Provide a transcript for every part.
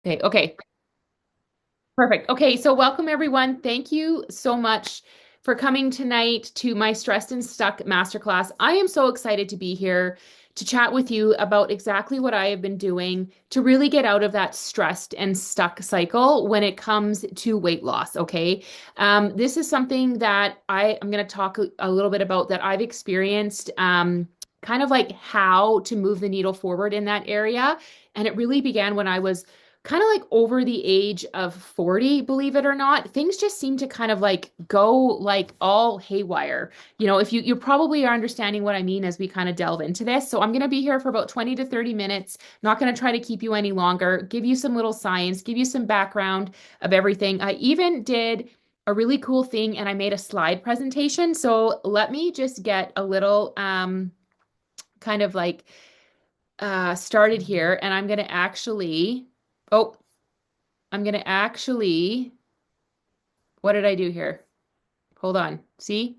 Okay, okay, perfect. Okay, so welcome everyone. Thank you so much for coming tonight to my Stressed and Stuck Masterclass. I am so excited to be here to chat with you about exactly what I have been doing to really get out of that stressed and stuck cycle when it comes to weight loss. Okay, this is something that I am going to talk a little bit about that I've experienced. Kind of like how to move the needle forward in that area. And it really began when I was kind of like over the age of 40, believe it or not. Things just seem to kind of like go like all haywire. If you probably are understanding what I mean as we kind of delve into this. So I'm going to be here for about 20 to 30 minutes. Not going to try to keep you any longer, give you some little science, give you some background of everything. I even did a really cool thing and I made a slide presentation. So let me just get a little kind of like started here and I'm going to actually Oh, I'm going to actually, what did I do here? Hold on. See?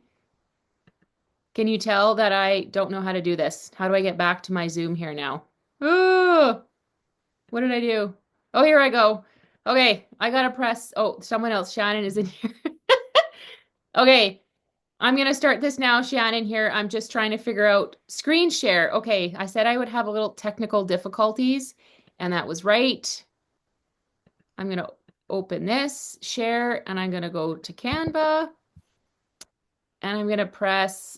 Can you tell that I don't know how to do this? How do I get back to my Zoom here now? Oh, what did I do? Oh, here I go. Okay, I gotta press. Oh, someone else. Shannon is in here. Okay, I'm gonna start this now, Shannon, here. I'm just trying to figure out screen share. Okay, I said I would have a little technical difficulties, and that was right. I'm gonna open this, share, and I'm gonna go to Canva. And I'm going to press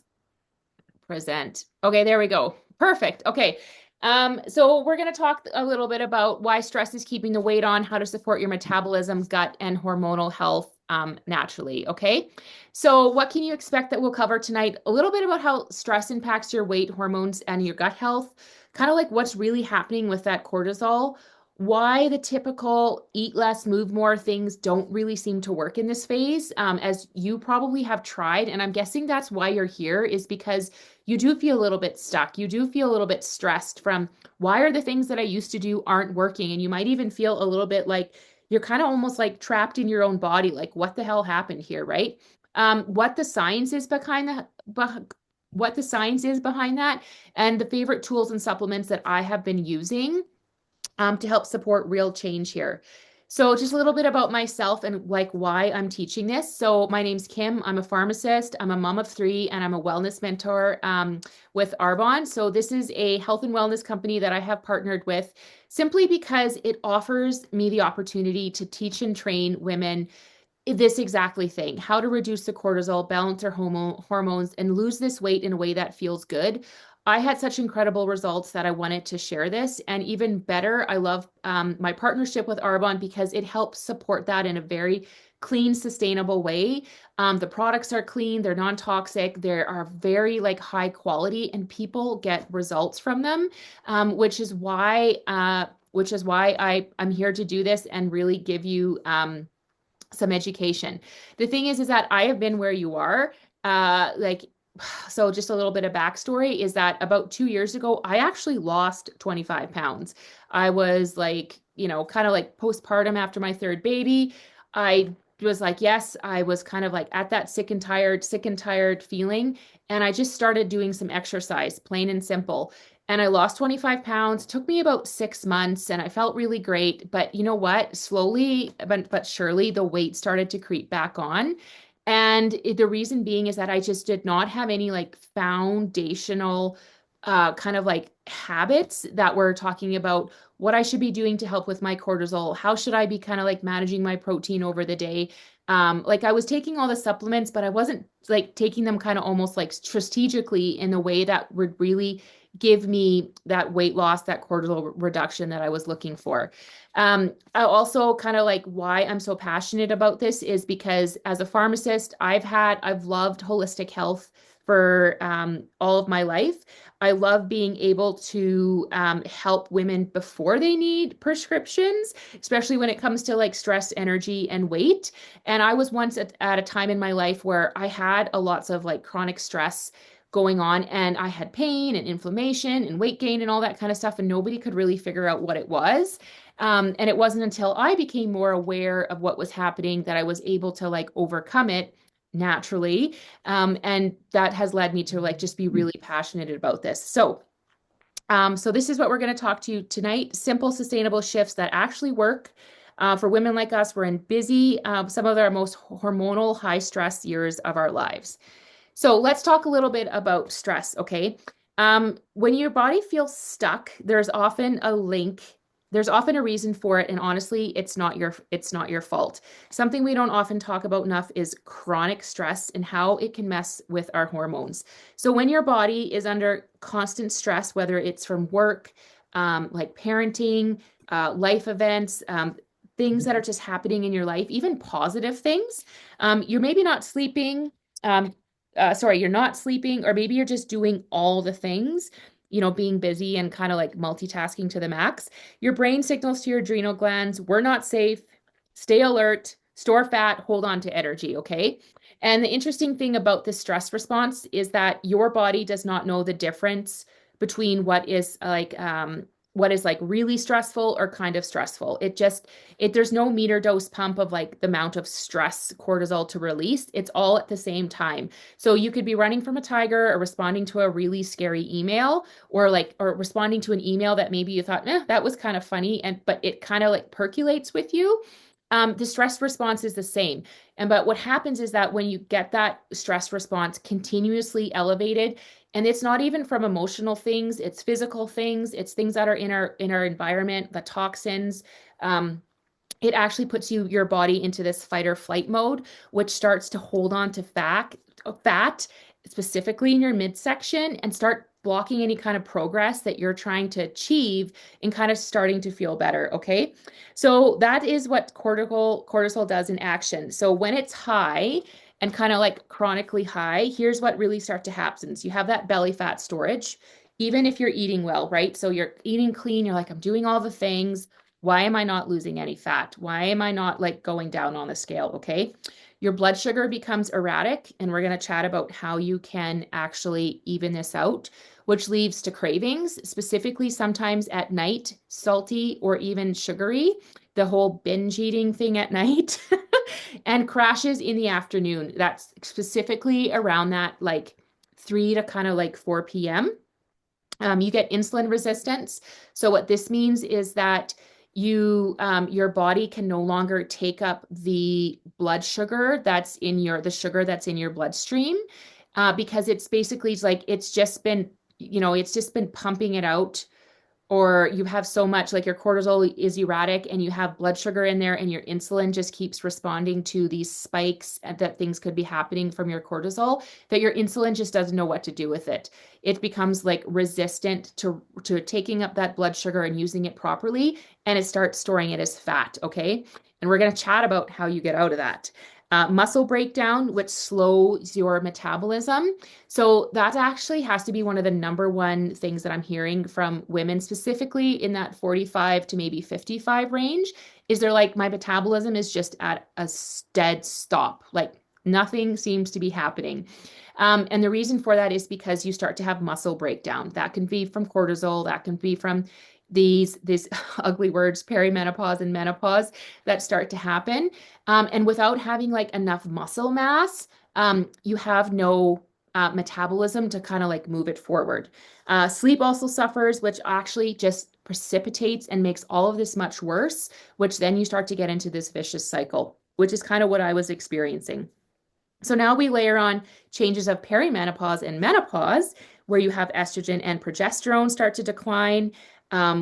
present. Okay, there we go. Perfect. Okay. So we're going to talk a little bit about why stress is keeping the weight on, how to support your metabolism, gut, and hormonal health naturally. Okay. So what can you expect that we'll cover tonight? A little bit about how stress impacts your weight, hormones, and your gut health. Kind of like what's really happening with that cortisol, why the typical eat less, move more things don't really seem to work in this phase, as you probably have tried. And I'm guessing that's why you're here, is because you do feel a little bit stuck. You do feel a little bit stressed from why are the things that I used to do aren't working? And you might even feel a little bit like you're kind of almost like trapped in your own body. Like, what the hell happened here, right? What the science is behind what the science is behind that, and the favorite tools and supplements that I have been using to help support real change here. So just a little bit about myself and like why I'm teaching this. So my name's Kim. I'm a pharmacist. I'm a mom of three, and I'm a wellness mentor with Arbonne. So this is a health and wellness company that I have partnered with simply because it offers me the opportunity to teach and train women this exactly thing, how to reduce the cortisol, balance their hormones, and lose this weight in a way that feels good. I had such incredible results that I wanted to share this. And even better, I love my partnership with Arbonne because it helps support that in a very clean, sustainable way. The products are clean, they're non-toxic, they are very like high quality, and people get results from them, which is why I'm here to do this and really give you some education. The thing is that I have been where you are. Like, so just a little bit of backstory is that about 2 years ago, I actually lost 25 pounds. I was like, kind of like postpartum after my third baby. I was like, yes, I was kind of like at that sick and tired feeling. And I just started doing some exercise, plain and simple. And I lost 25 pounds. It took me about 6 months and I felt really great. But you know what? Slowly but surely, the weight started to creep back on. And the reason being is that I just did not have any like foundational kind of like habits that were talking about what I should be doing to help with my cortisol. How should I be kind of like managing my protein over the day? Like I was taking all the supplements, but I wasn't like taking them kind of almost like strategically in the way that would really give me that weight loss, that cortisol reduction that I was looking for. I also kind of like why I'm so passionate about this is because as a pharmacist, I've loved holistic health for all of my life. I love being able to help women before they need prescriptions, especially when it comes to like stress, energy, and weight. And I was once at a time in my life where I had a lots of like chronic stress going on, and I had pain and inflammation and weight gain and all that kind of stuff, and nobody could really figure out what it was. And it wasn't until I became more aware of what was happening that I was able to like overcome it naturally. And that has led me to like just be really passionate about this. So So this is what we're going to talk to you tonight. Simple, sustainable shifts that actually work. For women like us, we're in busy, some of our most hormonal, high stress years of our lives. So let's talk a little bit about stress, okay? When your body feels stuck, there's often a reason for it, and honestly, it's not your fault. Something we don't often talk about enough is chronic stress and how it can mess with our hormones. So when your body is under constant stress, whether it's from work, like parenting, life events, things that are just happening in your life, even positive things, you're maybe not sleeping. Um, you're not sleeping, or maybe you're just doing all the things, being busy and kind of like multitasking to the max. Your brain signals to your adrenal glands, we're not safe, stay alert, store fat, hold on to energy, okay? And the interesting thing about this stress response is that your body does not know the difference between what is like really stressful or kind of stressful. There's no meter dose pump of like the amount of stress cortisol to release. It's all at the same time. So you could be running from a tiger or responding to a really scary email, or responding to an email that maybe you thought, that was kind of funny, but it kind of like percolates with you. The stress response is the same. But what happens is that when you get that stress response continuously elevated, and it's not even from emotional things, it's physical things, it's things that are in our environment, the toxins. It actually puts your body into this fight or flight mode, which starts to hold on to fat, specifically in your midsection, and start blocking any kind of progress that you're trying to achieve and kind of starting to feel better. Okay. So that is what cortisol does in action. So when it's high and kind of like chronically high, here's what really starts to happen. So you have that belly fat storage, even if you're eating well, right? So you're eating clean, you're like, I'm doing all the things. Why am I not losing any fat? Why am I not like going down on the scale? Okay. Your blood sugar becomes erratic, and we're going to chat about how you can actually even this out, which leads to cravings, specifically sometimes at night, salty or even sugary, the whole binge eating thing at night, and crashes in the afternoon. That's specifically around that like 3 to kind of like 4 p.m. You get insulin resistance. So what this means is that your body can no longer take up the blood sugar the sugar that's in your bloodstream, because it's basically like it's just been pumping it out, or you have so much like your cortisol is erratic and you have blood sugar in there, and your insulin just keeps responding to these spikes that things could be happening from your cortisol, that your insulin just doesn't know what to do with it. It becomes like resistant to taking up that blood sugar and using it properly, and it starts storing it as fat. Okay. And we're going to chat about how you get out of that. Muscle breakdown, which slows your metabolism. So that actually has to be one of the number one things that I'm hearing from women, specifically in that 45 to maybe 55 range, is they're like, my metabolism is just at a dead stop. Like nothing seems to be happening. And the reason for that is because you start to have muscle breakdown. That can be from cortisol, that can be from these ugly words, perimenopause and menopause, that start to happen. And without having like enough muscle mass, you have no metabolism to kind of like move it forward. Sleep also suffers, which actually just precipitates and makes all of this much worse, which then you start to get into this vicious cycle, which is kind of what I was experiencing. So now we layer on changes of perimenopause and menopause, where you have estrogen and progesterone start to decline,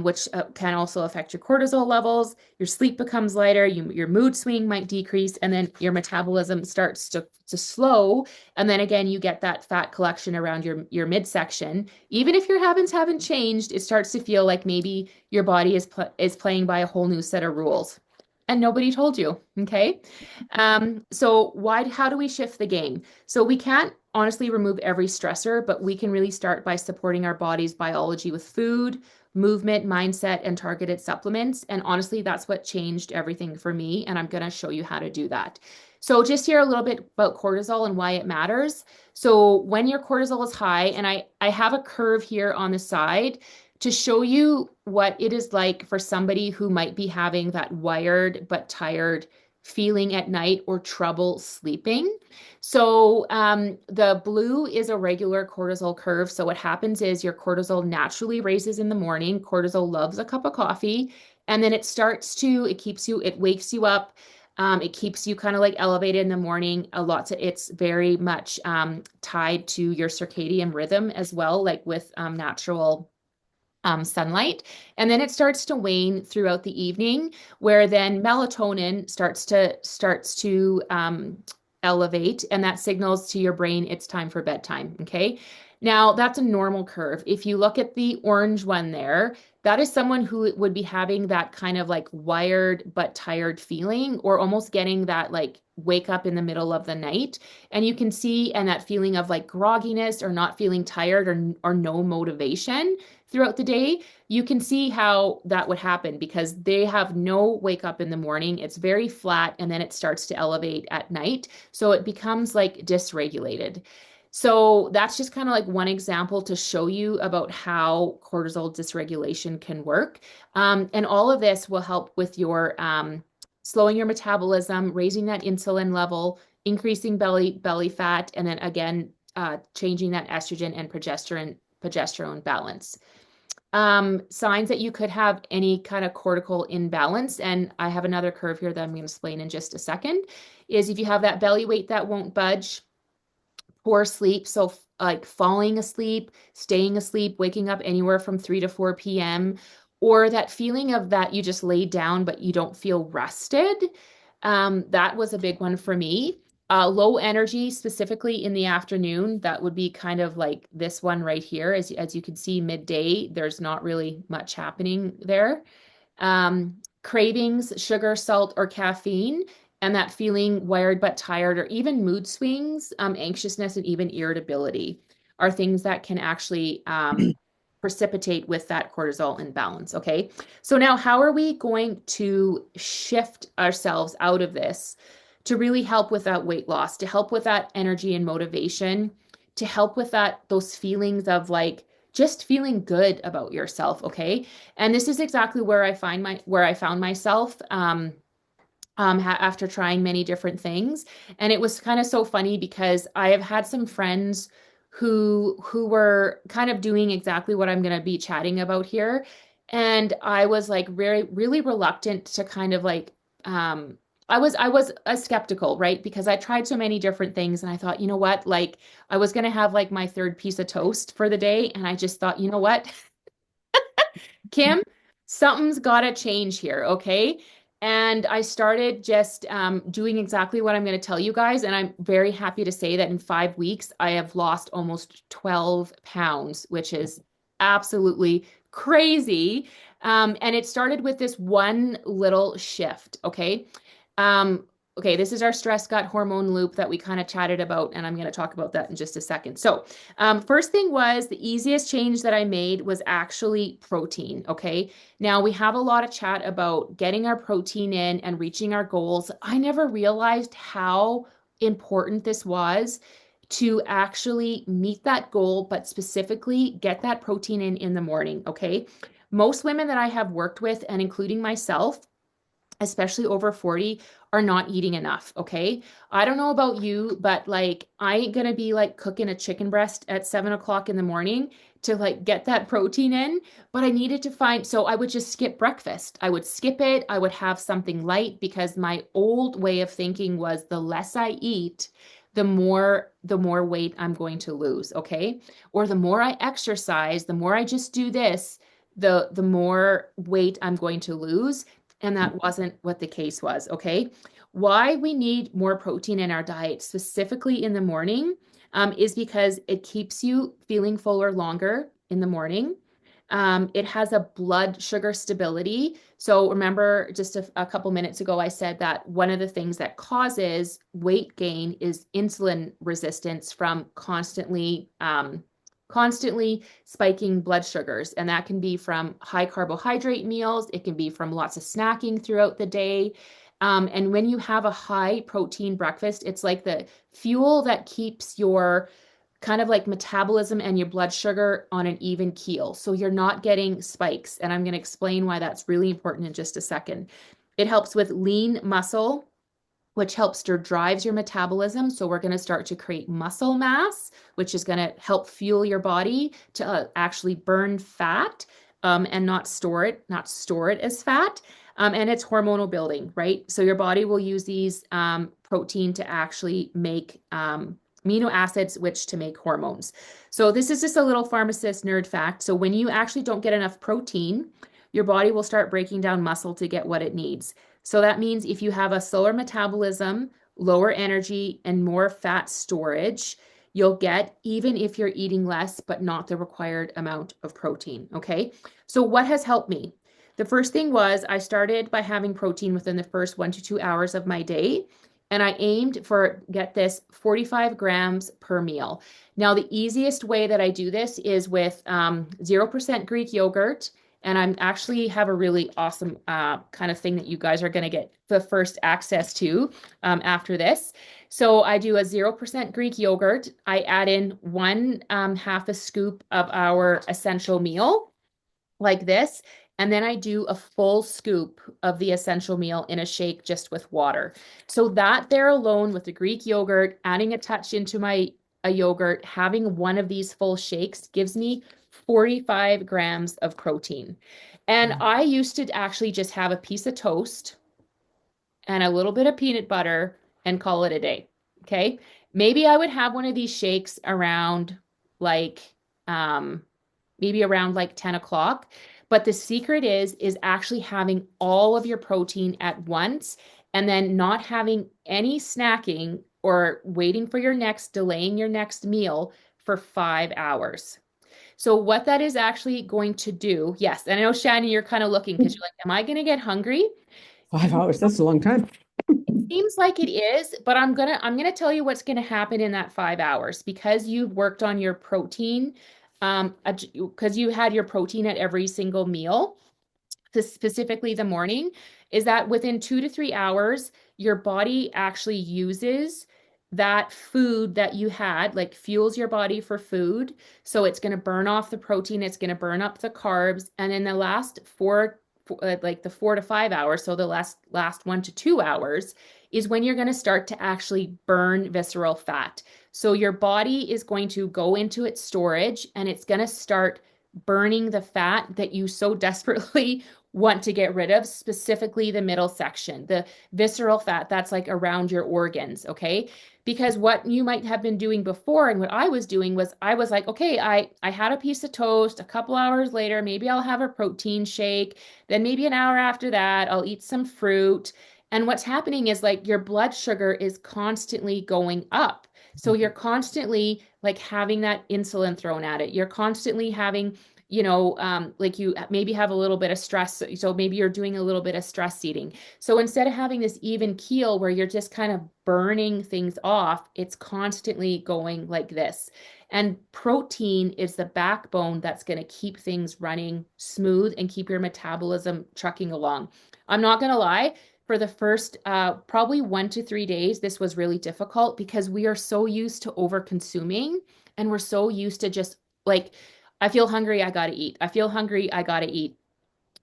which can also affect your cortisol levels. Your sleep becomes lighter, your mood swing might decrease, and then your metabolism starts to slow. And then again, you get that fat collection around your midsection. Even if your habits haven't changed, it starts to feel like maybe your body is playing by a whole new set of rules. And nobody told you, okay? How do we shift the game? So we can't honestly remove every stressor, but we can really start by supporting our body's biology with food, movement, mindset, and targeted supplements. And honestly, that's what changed everything for me. And I'm going to show you how to do that. So just here a little bit about cortisol and why it matters. So when your cortisol is high, and I have a curve here on the side to show you what it is like for somebody who might be having that wired but tired feeling at night or trouble sleeping. So the blue is a regular cortisol curve. So what happens is your cortisol naturally raises in the morning. Cortisol loves a cup of coffee, and then it wakes you up. It keeps you kind of like elevated in the morning. It's very much tied to your circadian rhythm as well, like with natural sunlight. And then it starts to wane throughout the evening, where then melatonin starts to elevate, and that signals to your brain it's time for bedtime. Okay. Now that's a normal curve. If you look at the orange one there, that is someone who would be having that kind of like wired but tired feeling, or almost getting that like wake up in the middle of the night. And you can see, and that feeling of like grogginess or not feeling tired or no motivation throughout the day. You can see how that would happen because they have no wake up in the morning. It's very flat, and then it starts to elevate at night. So it becomes like dysregulated. So that's just kind of like one example to show you about how cortisol dysregulation can work. And all of this will help with your slowing your metabolism, raising that insulin level, increasing belly fat, and then again, changing that estrogen and progesterone balance. Signs that you could have any kind of cortical imbalance, and I have another curve here that I'm going to explain in just a second, is if you have that belly weight that won't budge, poor sleep, so like falling asleep, staying asleep, waking up anywhere from 3 to 4 p.m., or that feeling of that you just laid down but you don't feel rested. That was a big one for me. Low energy, specifically in the afternoon, that would be kind of like this one right here. As you can see, midday, there's not really much happening there. Cravings, sugar, salt, or caffeine, and that feeling wired but tired, or even mood swings, anxiousness, and even irritability are things that can actually precipitate with that cortisol imbalance. Okay. So now, how are we going to shift ourselves out of this to really help with that weight loss, to help with that energy and motivation, to help with those feelings of like just feeling good about yourself? Okay. And this is exactly where I found myself. After trying many different things. And it was kind of so funny because I have had some friends who were kind of doing exactly what I'm going to be chatting about here. And I was like very, really reluctant to kind of like, I was a skeptical, right? Because I tried so many different things and I thought, you know what, like I was going to have like my third piece of toast for the day. And I just thought, you know what, Kim, something's got to change here, okay? And I started just doing exactly what I'm going to tell you guys. And I'm very happy to say that in 5 weeks, I have lost almost 12 pounds, which is absolutely crazy. And it started with this one little shift, okay? Okay, this is our stress gut hormone loop that we kind of chatted about, and I'm going to talk about that in just a second. So, first thing was the easiest change that I made was actually protein. Okay, now we have a lot of chat about getting our protein in and reaching our goals. I never realized how important this was to actually meet that goal, but specifically get that protein in the morning. Okay, most women that I have worked with, and including myself, especially over 40, are not eating enough. Okay. I don't know about you, but like I ain't gonna be like cooking a chicken breast at 7 o'clock in the morning to like get that protein in. But I needed to find, so I would just skip breakfast. I would skip it. I would have something light because my old way of thinking was the less I eat, the more weight I'm going to lose. Okay. Or the more I exercise, the more I just do this, the more weight I'm going to lose. And that wasn't what the case was. Okay. Why we need more protein in our diet, specifically in the morning, is because it keeps you feeling fuller longer in the morning. It has a blood sugar stability. So remember, just a couple minutes ago, I said that one of the things that causes weight gain is insulin resistance from constantly spiking blood sugars. And that can be from high carbohydrate meals. It can be from lots of snacking throughout the day. And when you have a high protein breakfast, it's like the fuel that keeps your kind of like metabolism and your blood sugar on an even keel. So you're not getting spikes. And I'm going to explain why that's really important in just a second. It helps with lean muscle. which helps to drives your metabolism. So we're going to start to create muscle mass, which is going to help fuel your body to actually burn fat and not store it as fat. And it's hormonal building, right? So your body will use these protein to actually make amino acids, which to make hormones. So this is just a little pharmacist nerd fact. So when you actually don't get enough protein, your body will start breaking down muscle to get what it needs. So that means if you have a slower metabolism, lower energy, and more fat storage, you'll get even if you're eating less, but not the required amount of protein. Okay. So what has helped me? The first thing was I started by having protein within the first 1 to 2 hours of my day. And I aimed for, get this, 45 grams per meal. Now, the easiest way that I do this is with 0% Greek yogurt. And I'm actually have a really awesome kind of thing that you guys are going to get the first access to after this. So I do a 0% Greek yogurt. I add in one half a scoop of our essential meal like this. And then I do a full scoop of the essential meal in a shake just with water. So that there alone with the Greek yogurt, adding a touch into a yogurt, having one of these full shakes gives me 45 grams of protein. And I used to actually just have a piece of toast and a little bit of peanut butter and call it a day. Okay. Maybe I would have one of these shakes around like, maybe around like 10 o'clock. But the secret is actually having all of your protein at once and then not having any snacking or waiting for your next, delaying your next meal for 5 hours. So what that is actually going to do, yes, and I know Shannon, you're kind of looking because you're like, am I going to get hungry? 5 hours, that's a long time. Seems like it is, but I'm gonna tell you what's gonna happen in that 5 hours because you've worked on your protein, because you had your protein at every single meal, specifically the morning, is that within 2 to 3 hours, your body actually uses that food that you had, like fuels your body for food. So it's going to burn off the protein, it's going to burn up the carbs, and in the last like the 4 to 5 hours, so the last 1 to 2 hours, is when you're going to start to actually burn visceral fat. So your body is going to go into its storage and it's going to start burning the fat that you so desperately want to get rid of, specifically the middle section, the visceral fat that's like around your organs, okay? Because what you might have been doing before and what I was doing was I was like, okay, I had a piece of toast, a couple hours later, maybe I'll have a protein shake, then maybe an hour after that, I'll eat some fruit. And what's happening is like your blood sugar is constantly going up. So you're constantly like having that insulin thrown at it. You're constantly having, like you maybe have a little bit of stress. So maybe you're doing a little bit of stress eating. So instead of having this even keel where you're just kind of burning things off, it's constantly going like this. And protein is the backbone that's going to keep things running smooth and keep your metabolism trucking along. I'm not going to lie, for the first probably 1 to 3 days, this was really difficult because we are so used to over consuming and we're so used to just like, I feel hungry, I gotta eat. I feel hungry, I gotta eat.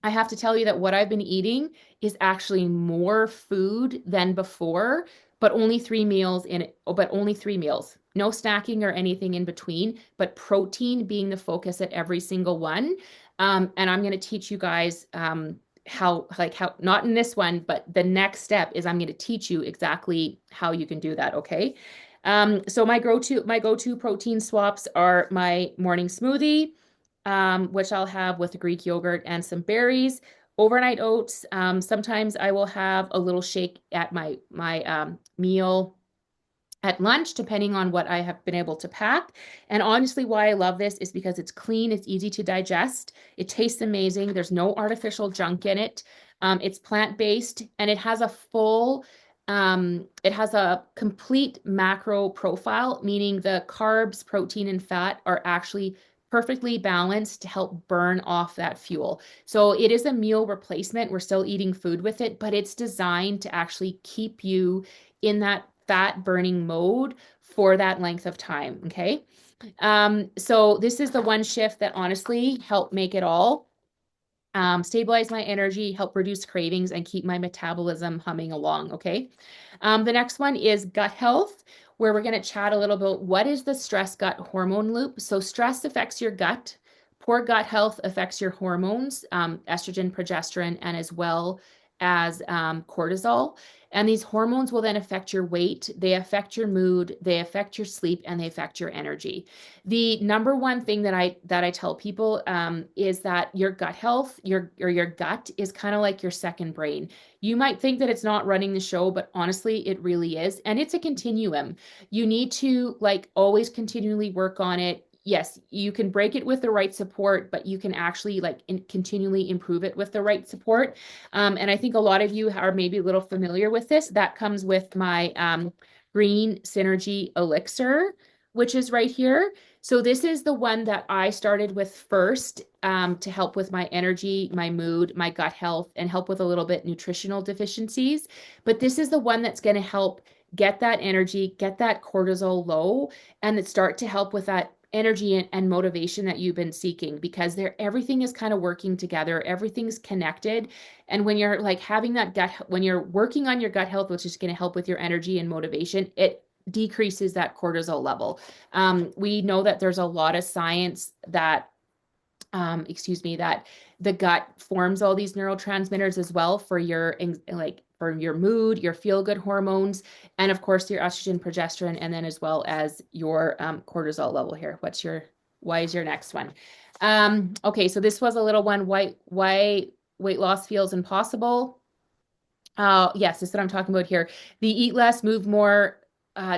I have to tell you that what I've been eating is actually more food than before, but only 3 meals in it, but only 3 meals. No snacking or anything in between, but protein being the focus at every single one. And I'm going to teach you guys how, not in this one, but the next step is I'm going to teach you exactly how you can do that. Okay. So my go-to protein swaps are my morning smoothie, which I'll have with Greek yogurt and some berries, overnight oats. Sometimes I will have a little shake at my meal at lunch, depending on what I have been able to pack. And honestly, why I love this is because it's clean, it's easy to digest, it tastes amazing. There's no artificial junk in it. It's plant-based and it has a complete macro profile, meaning the carbs, protein, and fat are actually perfectly balanced to help burn off that fuel. So it is a meal replacement. We're still eating food with it, but it's designed to actually keep you in that fat burning mode for that length of time. Okay. So this is the one shift that honestly helped make it all. stabilize my energy, help reduce cravings, and keep my metabolism humming along. Okay. The next one is gut health, where we're going to chat a little bit. What is the stress gut hormone loop? So, stress affects your gut. Poor gut health affects your hormones, estrogen, progesterone, and as well as cortisol. And these hormones will then affect your weight, they affect your mood, they affect your sleep, and they affect your energy. The number one thing that I tell people is that your gut health, your gut is kind of like your second brain. You might think that it's not running the show, but honestly, it really is, and it's a continuum. You need to like always continually work on it. Yes, you can break it with the right support, but you can actually like continually improve it with the right support. And I think a lot of you are maybe a little familiar with this. That comes with my green synergy elixir, which is right here. So this is the one that I started with first to help with my energy, my mood, my gut health, and help with a little bit nutritional deficiencies. But this is the one that's going to help get that energy, get that cortisol low, and it start to help with that energy and motivation that you've been seeking, because everything is kind of working together, everything's connected. And when you're like having that when you're working on your gut health, which is going to help with your energy and motivation, it decreases that cortisol level. We know that there's a lot of science that that the gut forms all these neurotransmitters as well for your like for your mood, your feel good hormones, and of course your estrogen, progesterone, and then as well as your cortisol level here. Why is your next one? Okay, so this was a little one. Why weight loss feels impossible? Yes, this is what I'm talking about here. The eat less, move more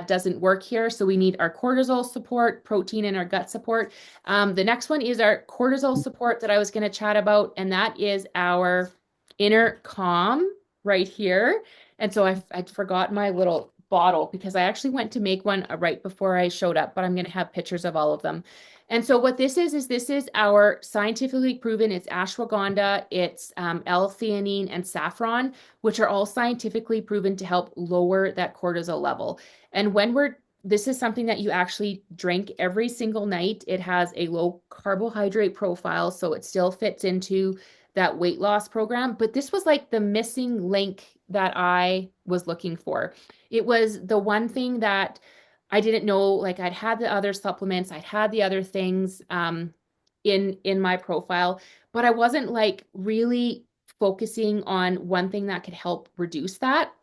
doesn't work here. So we need our cortisol support, protein, and our gut support. The next one is our cortisol support that I was going to chat about, and that is our inner calm right here. And so I'd forgot my little bottle because I actually went to make one right before I showed up, but I'm going to have pictures of all of them. And so what this is this is our scientifically proven, it's ashwagandha, it's L-theanine and saffron, which are all scientifically proven to help lower that cortisol level. And this is something that you actually drink every single night. It has a low carbohydrate profile, so it still fits into that weight loss program. But this was like the missing link that I was looking for. It was the one thing that I didn't know, like I'd had the other supplements, I'd had the other things in my profile, but I wasn't like really focusing on one thing that could help reduce that.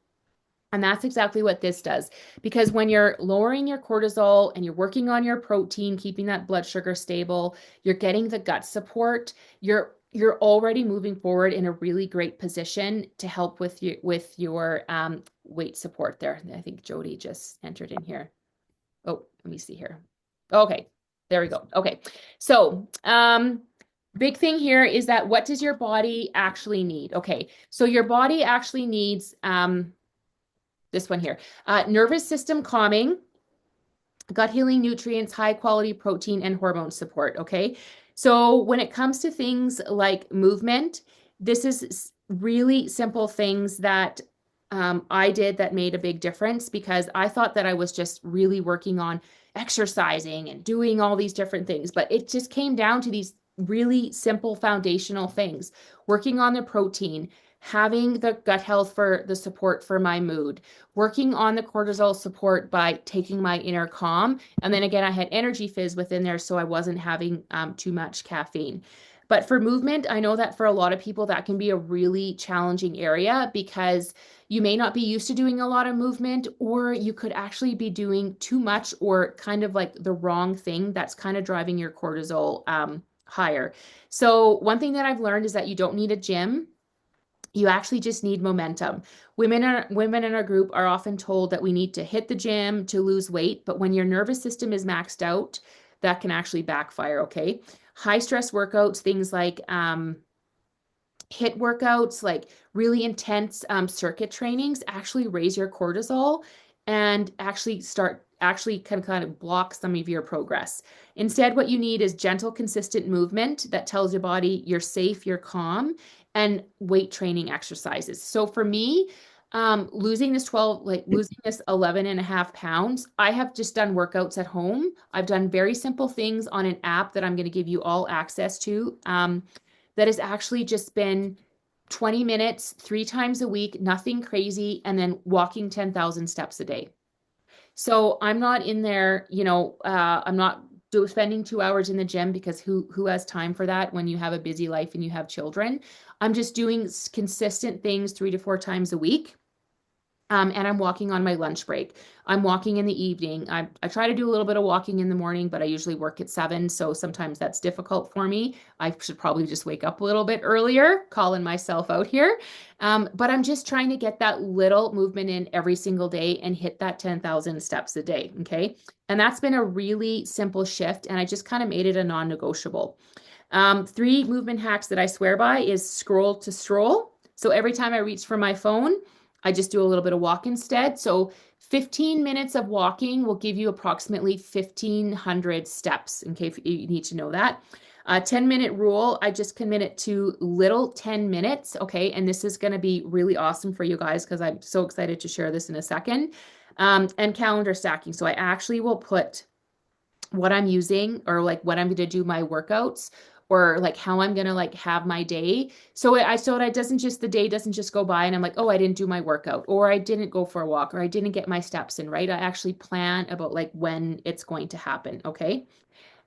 And that's exactly what this does. Because when you're lowering your cortisol and you're working on your protein, keeping that blood sugar stable, you're getting the gut support, you're already moving forward in a really great position to help with your weight support there. I think Jody just entered in here. Oh, let me see here. Okay, there we go. Okay. So, big thing here is that what does your body actually need? Okay, so your body actually needs this one here. Nervous system calming, gut healing nutrients, high quality protein, and hormone support. Okay. So when it comes to things like movement, this is really simple things that I did that made a big difference, because I thought that I was just really working on exercising and doing all these different things, but it just came down to these really simple foundational things: working on the protein, having the gut health for the support for my mood, working on the cortisol support by taking my inner calm. And then again, I had energy fizz within there, so I wasn't having too much caffeine. But for movement, I know that for a lot of people, that can be a really challenging area, because you may not be used to doing a lot of movement, or you could actually be doing too much or kind of like the wrong thing that's kind of driving your cortisol higher. So one thing that I've learned is that you don't need a gym. You actually just need momentum. Women in our group are often told that we need to hit the gym to lose weight, but when your nervous system is maxed out, that can actually backfire. Okay. High stress workouts, things like HIIT workouts, like really intense circuit trainings, actually raise your cortisol and actually can kind of block some of your progress. Instead, what you need is gentle, consistent movement that tells your body you're safe, you're calm, and weight training exercises. So for me, losing this 11 and a half pounds, I have just done workouts at home. I've done very simple things on an app that I'm going to give you all access to. that has actually just been 20 minutes, 3 times a week, nothing crazy, and then walking 10,000 steps a day. So I'm not in there, I'm not spending 2 hours in the gym because who has time for that when you have a busy life and you have children? I'm just doing consistent things 3 to 4 times a week. And I'm walking on my lunch break. I'm walking in the evening. I try to do a little bit of walking in the morning, but I usually work at 7, so sometimes that's difficult for me. I should probably just wake up a little bit earlier, calling myself out here. But I'm just trying to get that little movement in every single day and hit that 10,000 steps a day. Okay. And that's been a really simple shift, and I just kind of made it a non-negotiable. 3 movement hacks that I swear by is scroll to stroll. So every time I reach for my phone, I just do a little bit of walk instead. So 15 minutes of walking will give you approximately 1,500 steps, in case you need to know that. 10-minute rule, I just commit it to little 10 minutes. Okay. And this is going to be really awesome for you guys because I'm so excited to share this in a second. And calendar stacking. So I actually will put what I'm using or like what I'm going to do my workouts or like how I'm going to like have my day. So it doesn't just, the day doesn't just go by and I'm like, oh, I didn't do my workout or I didn't go for a walk or I didn't get my steps in, right? I actually plan about like when it's going to happen. Okay.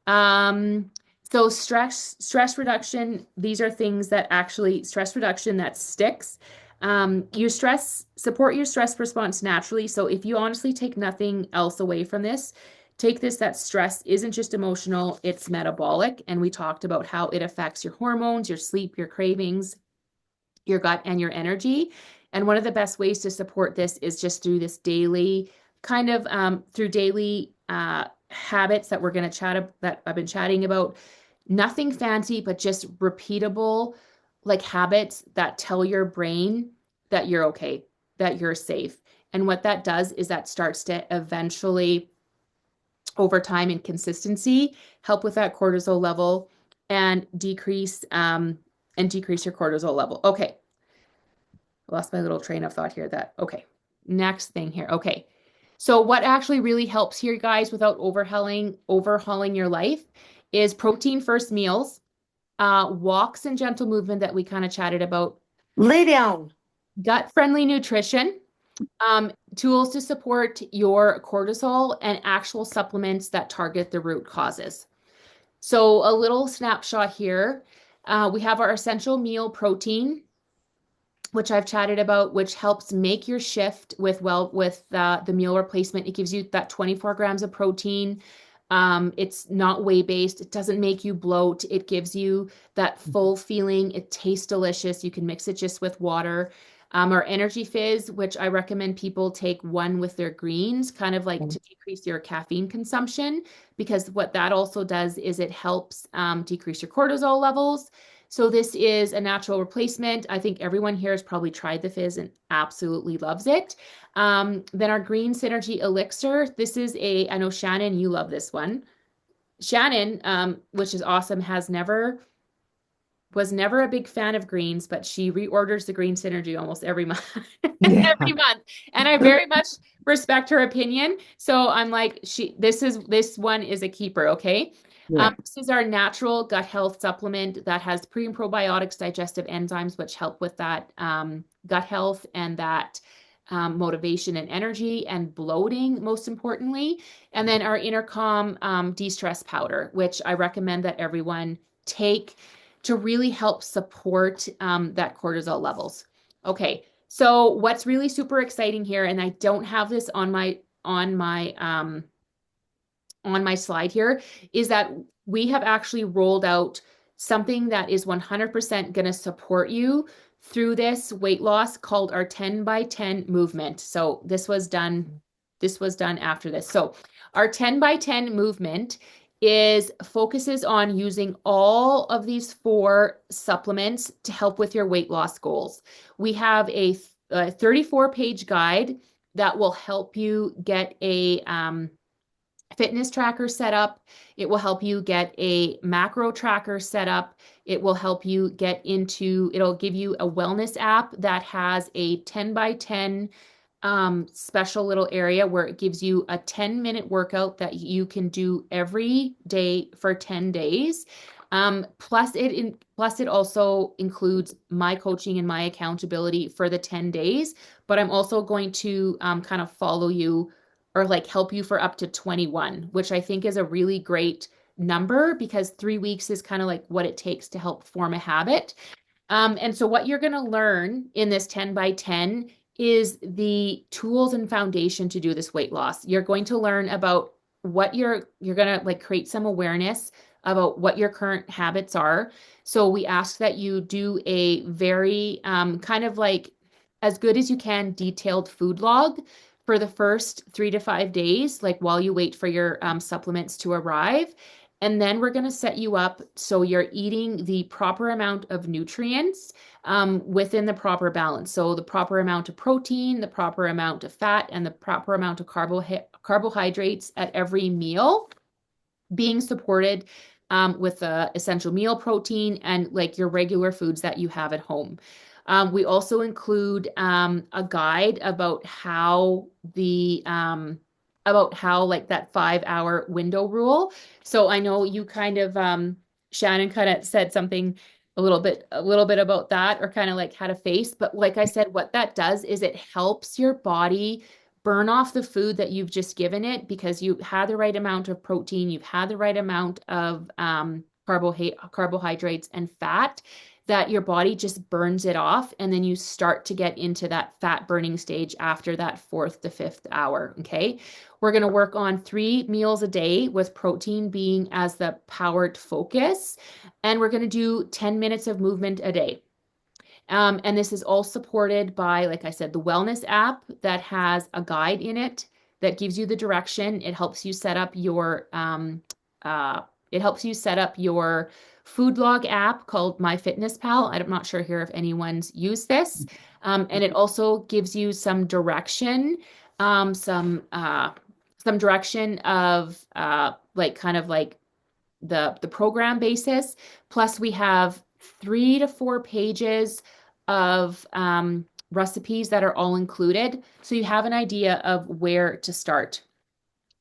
Um, so stress reduction, these are things that actually stress reduction that sticks. Support your stress response naturally. So if you honestly take nothing else away from this, take this that stress isn't just emotional, it's metabolic. And we talked about how it affects your hormones, your sleep, your cravings, your gut, and your energy. And one of the best ways to support this is just through this daily through daily habits that we're going to that I've been chatting about. Nothing fancy, but just repeatable like habits that tell your brain that you're okay, that you're safe. And what that does is that starts to eventually, over time and consistency, help with that cortisol level and decrease your cortisol level. Okay. I lost my little train of thought here okay. Next thing here. Okay. So what actually really helps here, guys, without overhauling your life is protein first meals, walks and gentle movement that we kind of chatted about, Lay down. gut friendly nutrition, tools to support your cortisol, and actual supplements that target the root causes. So a little snapshot here. We have our essential meal protein, which I've chatted about, which helps make your shift with the meal replacement. It gives you that 24 grams of protein. It's not whey-based. It doesn't make you bloat. It gives you that full feeling. It tastes delicious. You can mix it just with water. Our Energy Fizz, which I recommend people take one with their greens, kind of like to decrease your caffeine consumption, because what that also does is it helps decrease your cortisol levels. So this is a natural replacement. I think everyone here has probably tried the Fizz and absolutely loves it. Then our Green Synergy Elixir. This is I know Shannon, you love this one. Shannon, which is awesome, was never a big fan of greens, but she reorders the Green Synergy almost every month, Yeah. every month. And I very much respect her opinion. So I'm like, this one is a keeper. Okay. Yeah. This is our natural gut health supplement that has pre and probiotics, digestive enzymes, which help with that gut health and that motivation and energy and bloating, most importantly. And then our Intercom de-stress powder, which I recommend that everyone take to really help support that cortisol levels. Okay, so what's really super exciting here, and I don't have this on my slide here, is that we have actually rolled out something that is 100% going to support you through this weight loss called our 10 by 10 movement. So this was done after this. So our 10 by 10 movement focuses on using all of these 4 supplements to help with your weight loss goals. We have a 34-page guide that will help you get a fitness tracker set up. It will help you get a macro tracker set up. It will help you it'll give you a wellness app that has a 10 by 10 special little area where it gives you a 10-minute workout that you can do every day for 10 days. Plus it also includes my coaching and my accountability for the 10 days, but I'm also going to kind of follow you or like help you for up to 21, which I think is a really great number because 3 weeks is kind of like what it takes to help form a habit. And so what you're going to learn in this 10 by 10 is the tools and foundation to do this weight loss. You're going to learn about what you're going to like create some awareness about what your current habits are. So we ask that you do a very kind of like as good as you can detailed food log for the first 3 to 5 days, like while you wait for your supplements to arrive. And then we're going to set you up so you're eating the proper amount of nutrients within the proper balance. So the proper amount of protein, the proper amount of fat, and the proper amount of carbohydrates at every meal being supported with the essential meal protein and like your regular foods that you have at home. We also include a guide about how like that 5 hour window rule. So I know you kind of Shannon kind of said something a little bit about that or kind of like had a face, but like I said, what that does is it helps your body burn off the food that you've just given it because you had the right amount of protein, you've had the right amount of carbohydrates and fat, that your body just burns it off. And then you start to get into that fat burning stage after that fourth to fifth hour. Okay. We're going to work on 3 meals a day with protein being as the powered focus. And we're going to do 10 minutes of movement a day. And this is all supported by, like I said, the wellness app that has a guide in it that gives you the direction. It helps you set up uh, your food log app called MyFitnessPal. I'm not sure here if anyone's used this. And it also gives you some direction, um, some uh, some direction of like kind of like the program basis. Plus, we have 3 to 4 pages of recipes that are all included. So you have an idea of where to start.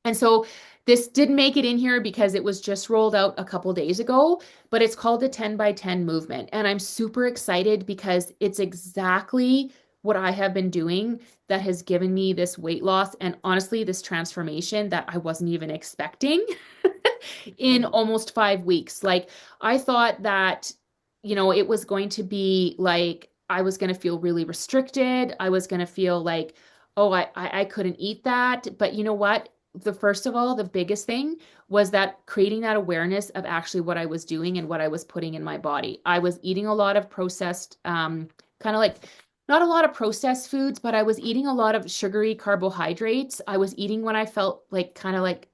And so this didn't make it in here because it was just rolled out a couple days ago, but it's called the 10 by 10 movement. And I'm super excited because it's exactly what I have been doing that has given me this weight loss and honestly, this transformation that I wasn't even expecting in almost 5 weeks. Like I thought that, it was going to be like I was going to feel really restricted. I was going to feel like, oh, I couldn't eat that. But you know what? First of all, the biggest thing was that creating that awareness of actually what I was doing and what I was putting in my body. I was eating a lot of processed, kind of like not a lot of processed foods, but I was eating a lot of sugary carbohydrates. I was eating when I felt like kind of like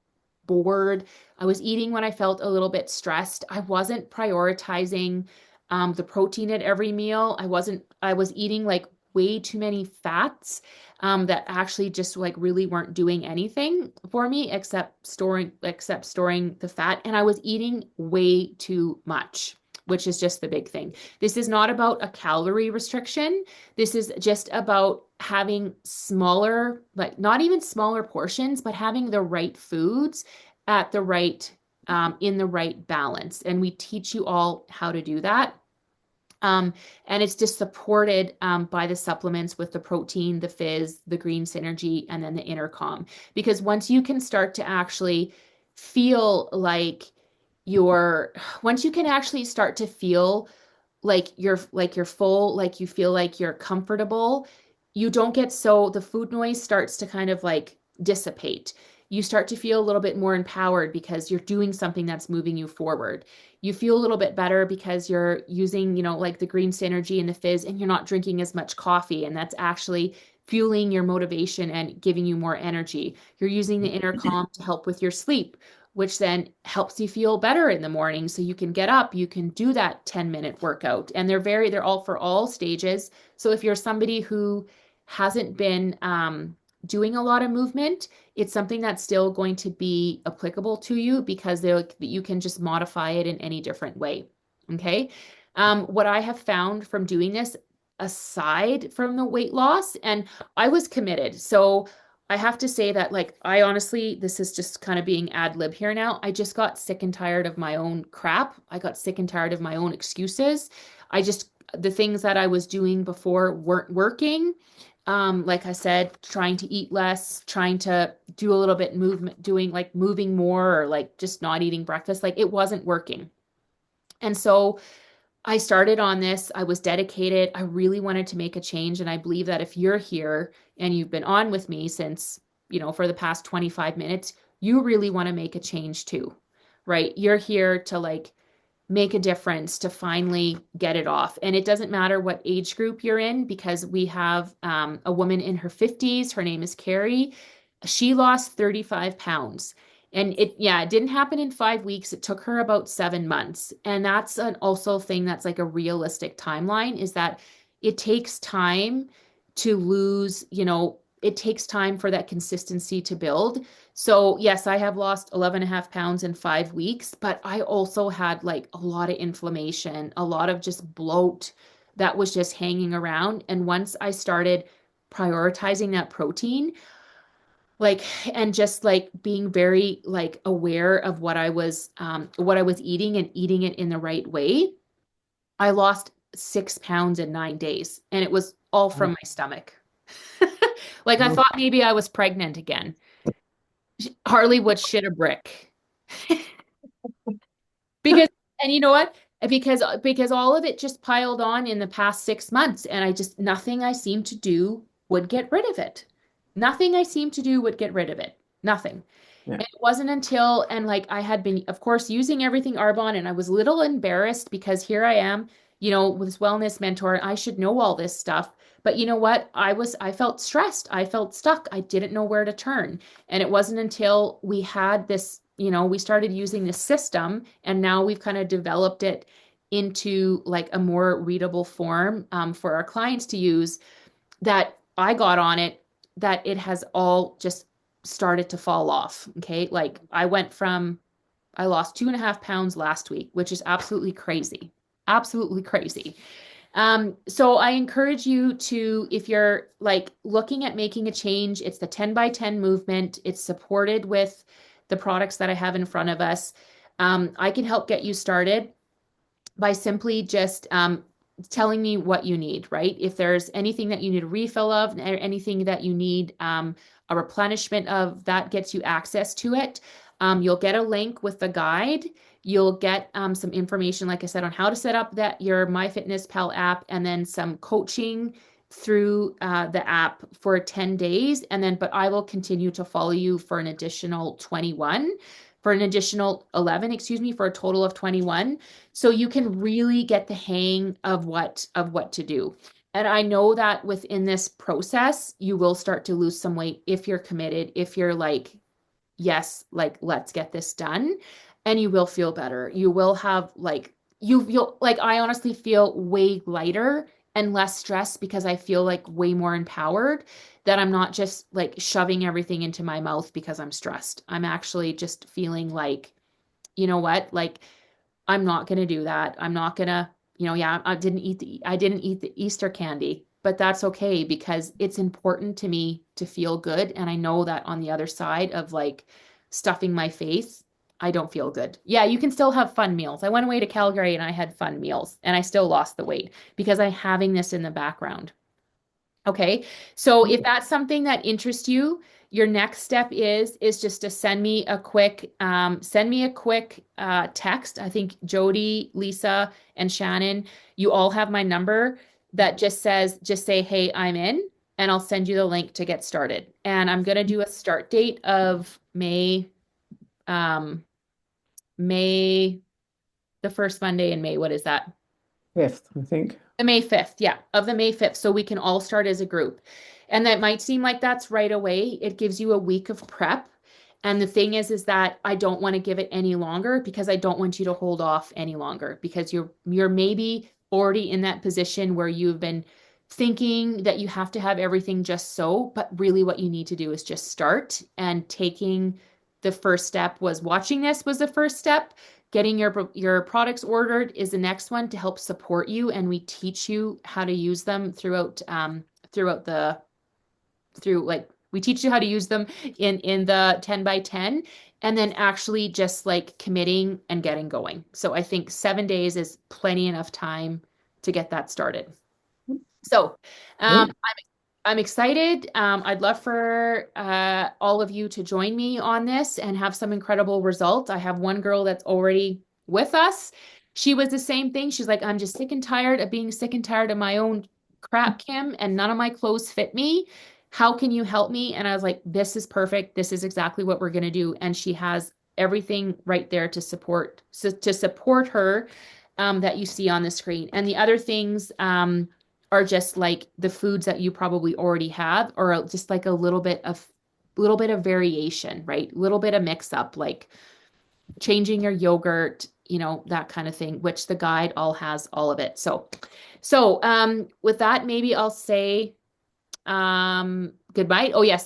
bored. I was eating when I felt a little bit stressed. I wasn't prioritizing the protein at every meal. I was eating like way too many fats that actually just like really weren't doing anything for me except storing the fat. And I was eating way too much, which is just the big thing. This is not about a calorie restriction. This is just about having smaller, like not even smaller portions, but having the right foods at the right in the right balance. And we teach you all how to do that. Um, and it's just supported by the supplements with the protein, the fizz, the green synergy, and then the intercom. Because once you can start to actually feel like you're, once you can actually start to feel like you're full, like you feel like you're comfortable, you don't get so the food noise starts to kind of like dissipate. You start to feel a little bit more empowered because you're doing something that's moving you forward. You feel a little bit better because you're using, like the green synergy and the fizz, and you're not drinking as much coffee, and that's actually fueling your motivation and giving you more energy. You're using the intercom to help with your sleep, which then helps you feel better in the morning so you can get up, you can do that 10-minute workout. And they're all for all stages. So if you're somebody who hasn't been doing a lot of movement, it's something that's still going to be applicable to you because you can just modify it in any different way. Okay. What I have found from doing this, aside from the weight loss, and I was committed. So I have to say that, like, I honestly, this is just kind of being ad lib here now. I just got sick and tired of my own crap. I got sick and tired of my own excuses. The things that I was doing before weren't working. Like I said, trying to eat less, trying to do a little bit movement, doing like moving more or like just not eating breakfast, like it wasn't working. And so I started on this. I was dedicated. I really wanted to make a change. And I believe that if you're here and you've been on with me since, for the past 25 minutes, you really want to make a change too, right? You're here to like make a difference, to finally get it off. And it doesn't matter what age group you're in because we have a woman in her 50s. Her name is Carrie. She lost 35 pounds. And it didn't happen in 5 weeks. It took her about 7 months. And that's an also thing that's like a realistic timeline is that it takes time to lose, it takes time for that consistency to build. So, yes, I have lost 11 and a half pounds in 5 weeks, but I also had like a lot of inflammation, a lot of just bloat that was just hanging around. And once I started prioritizing that protein, like, and just like being very like aware of what I was eating and eating it in the right way, I lost 6 pounds in 9 days. And it was all from Wow. my stomach. Like I Wow. thought maybe I was pregnant again. Harley would shit a brick. Because, and you know what? Because all of it just piled on in the past 6 months, and nothing I seemed to do would get rid of it. Nothing I seemed to do would get rid of it. Nothing. Yeah. And it wasn't until, and like I had been, of course, using everything Arbonne, and I was a little embarrassed because here I am, with this wellness mentor, and I should know all this stuff. But you know what? I felt stressed. I felt stuck. I didn't know where to turn. And it wasn't until we had this, we started using this system, and now we've kind of developed it into like a more readable form for our clients to use that I got on it, that it has all just started to fall off. Okay. Like I lost 2.5 pounds last week, which is absolutely crazy. Absolutely crazy. So I encourage you to, if you're like looking at making a change, it's the 10 by 10 movement. It's supported with the products that I have in front of us. I can help get you started by simply just telling me what you need, right? If there's anything that you need a refill of, anything that you need a replenishment of, that gets you access to it. You'll get a link with the guide. You'll get some information, like I said, on how to set up your MyFitnessPal app, and then some coaching through the app for 10 days. But I will continue to follow you for an additional 11, excuse me, for a total of 21. So you can really get the hang of what to do. And I know that within this process, you will start to lose some weight if you're committed, if you're like, yes, like let's get this done, and you will feel better. You will have like you'll like I honestly feel way lighter and less stressed because I feel like way more empowered, that I'm not just like shoving everything into my mouth because I'm stressed. I'm actually just feeling like, you know what? Like I'm not going to do that. I'm not going to, yeah, I didn't eat the Easter candy, but that's okay because it's important to me to feel good. And I know that on the other side of like stuffing my face, I don't feel good. Yeah, you can still have fun meals. I went away to Calgary and I had fun meals and I still lost the weight because I'm having this in the background. Okay. So if that's something that interests you, your next step is just to send me a quick text. I think Jody, Lisa, and Shannon, you all have my number that just say, hey, I'm in, and I'll send you the link to get started. And I'm gonna do a start date of um, May, the first Monday in May. What is that? Fifth, I think. The May 5th, yeah, of the May 5th, so we can all start as a group. And that might seem like that's right away. It gives you a week of prep. And the thing is that I don't want to give it any longer because I don't want you to hold off any longer because you're maybe already in that position where you've been thinking that you have to have everything just so, but really what you need to do is just start. And taking the first step was watching this was the first step. Getting your products ordered is the next one to help support you, and we teach you how to use them throughout through like We teach you how to use them in the 10 by 10 and then actually just like committing and getting going. So I think 7 days is plenty enough time to get that started. So, um, Great. I'm excited. I'd love for all of you to join me on this and have some incredible results. I have one girl that's already with us. She was the same thing. She's like, I'm just sick and tired of being sick and tired of my own crap, Kim, and none of my clothes fit me. How can you help me? And I was like, this is perfect. This is exactly what we're going to do. And she has everything right there to support, so to support her that you see on the screen. And the other things, are just like the foods that you probably already have, or just like a little bit of variation, right? A little bit of mix up, like changing your yogurt, that kind of thing, which the guide all has all of it. So with that, maybe I'll say goodbye. Oh yes,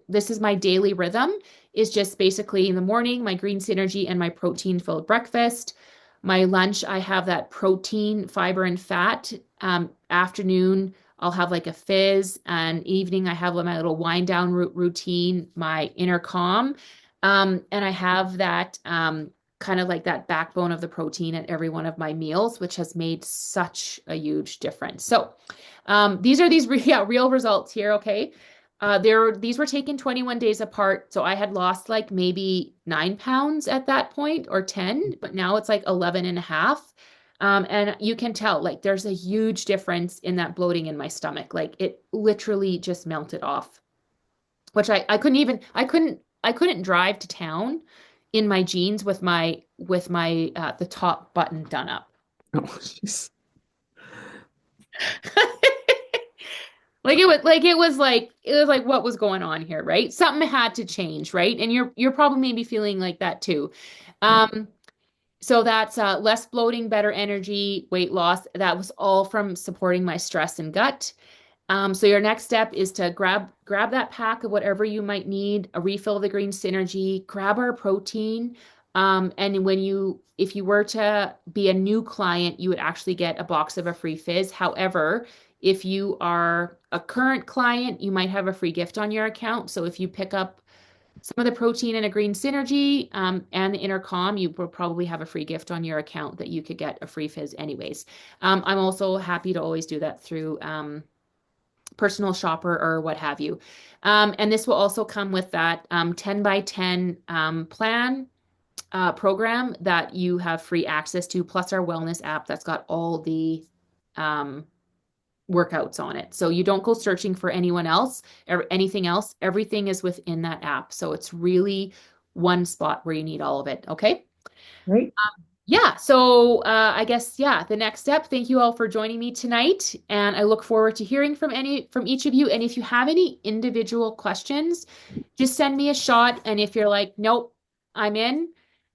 this is my daily rhythm is just basically in the morning, my green synergy and my protein filled breakfast. My lunch, I have that protein, fiber, and fat. Afternoon, I'll have like a fizz, and evening, I have my little wind down routine, my inner calm. And I have that kind of like that backbone of the protein at every one of my meals, which has made such a huge difference. So, these real results here. Okay. These were taken 21 days apart. So I had lost like maybe 9 pounds at that point or 10, but now it's like 11 and a half. And you can tell like there's a huge difference in that bloating in my stomach. Like it literally just melted off, which I couldn't drive to town in my jeans with my the top button done up. Oh, jeez. Like it was like what was going on here, right? Something had to change, right? And you're probably maybe feeling like that too. Yeah. Um, so that's less bloating, better energy, weight loss. That was all from supporting my stress and gut. So your next step is to grab that pack of whatever you might need, a refill of the green synergy, grab our protein. And if you were to be a new client, you would actually get a box of a free fizz. However, if you are a current client, you might have a free gift on your account. So if you pick up some of the protein and a green synergy and the intercom, you will probably have a free gift on your account that you could get a free fizz anyways. I'm also happy to always do that through personal shopper or what have you. And this will also come with that 10 by 10 plan program that you have free access to, plus our wellness app that's got all the um, workouts on it. So you don't go searching for anyone else or anything else. Everything is within that app. So it's really one spot where you need all of it. Okay. Great. Yeah, so I guess yeah, the next step. Thank you all for joining me tonight, and I look forward to hearing from each of you. And if you have any individual questions, just send me a shot. And if you're like, nope, I'm in,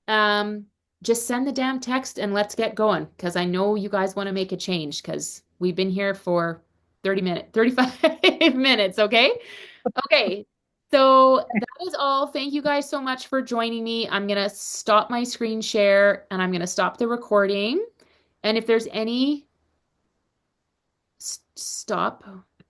um, just send the damn text and let's get going. Because I know you guys want to make a change. Because we've been here for 30 minutes, 35 minutes. Okay. Okay, so that is all. Thank you guys so much for joining me. I'm gonna stop my screen share and I'm gonna stop the recording. And if there's any stop.